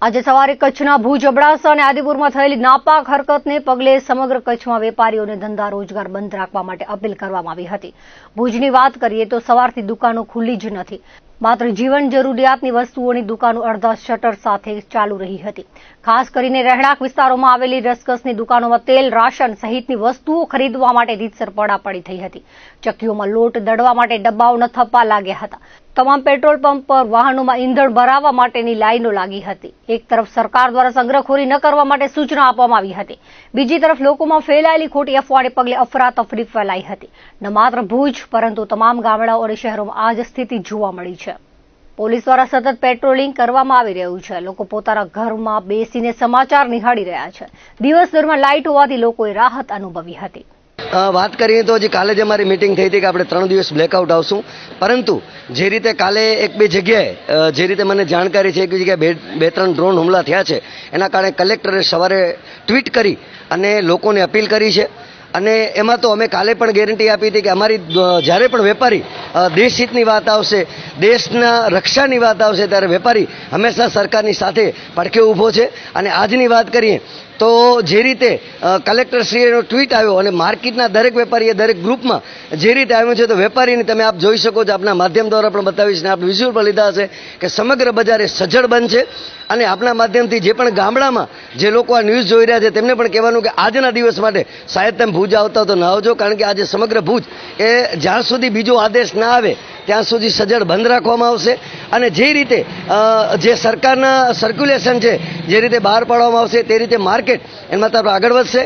આજે સવારે કચ્છના ભુજ, અબડાસા અને આદિપુરમાં થયેલી નાપાક હરકતને પગલે સમગ્ર કચ્છમાં વેપારીઓને ધંધા રોજગાર બંધ રાખવા માટે અપીલ કરવામાં આવી હતી। ભુજની વાત કરીએ તો સવારથી દુકાનો ખુલ્લી જ નથી। માત્ર જીવન જરૂરિયાતની વસ્તુઓની દુકાનો અડધા શટર સાથે ચાલુ રહી હતી। ખાસ કરીને રહેણાંક વિસ્તારોમાં આવેલી રસકસની દુકાનોમાં તેલ, રાશન સહિતની વસ્તુઓ ખરીદવા માટે રીતસર પડાપડી થઈ હતી। ચક્કીઓમાં લોટ દળવા માટે ડબ્બાઓ ન થપ્પા લાગ્યા હતા। તમામ પેટ્રોલ પંપ પર વાહનોમાં ઈંધણ ભરાવવા માટેની લાઈનો લાગી હતી। એક તરફ સરકાર દ્વારા સંગ્રહખોરી ન કરવા માટે સૂચના આપવામાં આવી હતી, બીજી તરફ લોકોમાં ફેલાયેલી ખોટી અફવાને પગલે અફરાતફરી ફેલાઈ હતી। ન માત્ર ભુજ પરંતુ તમામ ગામડાઓ અને શહેરોમાં આ જ સ્થિતિ જોવા મળી છે। પોલીસ દ્વારા સતત પેટ્રોલિંગ કરવામાં આવી રહ્યું છે। લોકો પોતાના ઘરમાં બેસીને સમાચાર નિહાળી રહ્યા છે। દિવસ દરમિયાન લાઇટ હોવાથી લોકોએ રાહત અનુભવી હતી। વાત કરીએ તો હજી કાલે જ અમારી મિટિંગ થઈ હતી કે આપણે 3 દિવસ બ્લેકઆઉટ આવશું, પરંતુ જે રીતે કાલે એક બે જગ્યાએ જે રીતે મને જાણકારી છે, એક જગ્યાએ બે ત્રણ ડ્રોન હુમલા થયા છે, એના કારણે કલેક્ટરે સવારે ટ્વીટ કરી અને લોકોને અપીલ કરી છે। અને એમાં તો અમે કાલે પણ ગેરંટી આપી હતી કે અમારી જ્યારે પણ વેપારી દેશહિતની વાત આવશે, દેશના રક્ષાની વાત આવશે, ત્યારે વેપારી હંમેશા સરકારની સાથે પડખે ઊભો છે। અને આજની વાત કરીએ તો જે રીતે કલેક્ટરશ્રીનો ટ્વીટ આવ્યો અને માર્કેટના દરેક વેપારીએ દરેક ગ્રુપમાં જે રીતે આવ્યું છે, તો વેપારીને તમે આપ જોઈ શકો છો, આપના માધ્યમ દ્વારા પણ બતાવીશ ને આપ વિઝ્યુઅલ પર લીધા હશે કે સમગ્ર બજાર એ સજ્જડ બંધ છે। અને આપણા માધ્યમથી જે પણ ગામડામાં જે લોકો આ ન્યૂઝ જોઈ રહ્યા છે તેમને પણ કહેવાનું કે આજના દિવસ માટે શાયદ તમે ભુજ આવતા તો ના આવજો, કારણ કે આજે સમગ્ર ભુજ એ જ્યાં સુધી બીજો આદેશ ના આવે ત્યાં સુધી સજ્જડ બંધ રાખવામાં આવશે। અને જે રીતે જે સરકારના સર્ક્યુલેશન છે, જે રીતે બહાર પાડવામાં આવશે તે રીતે માર્કેટ એમાં તરફ આગળ વધશે।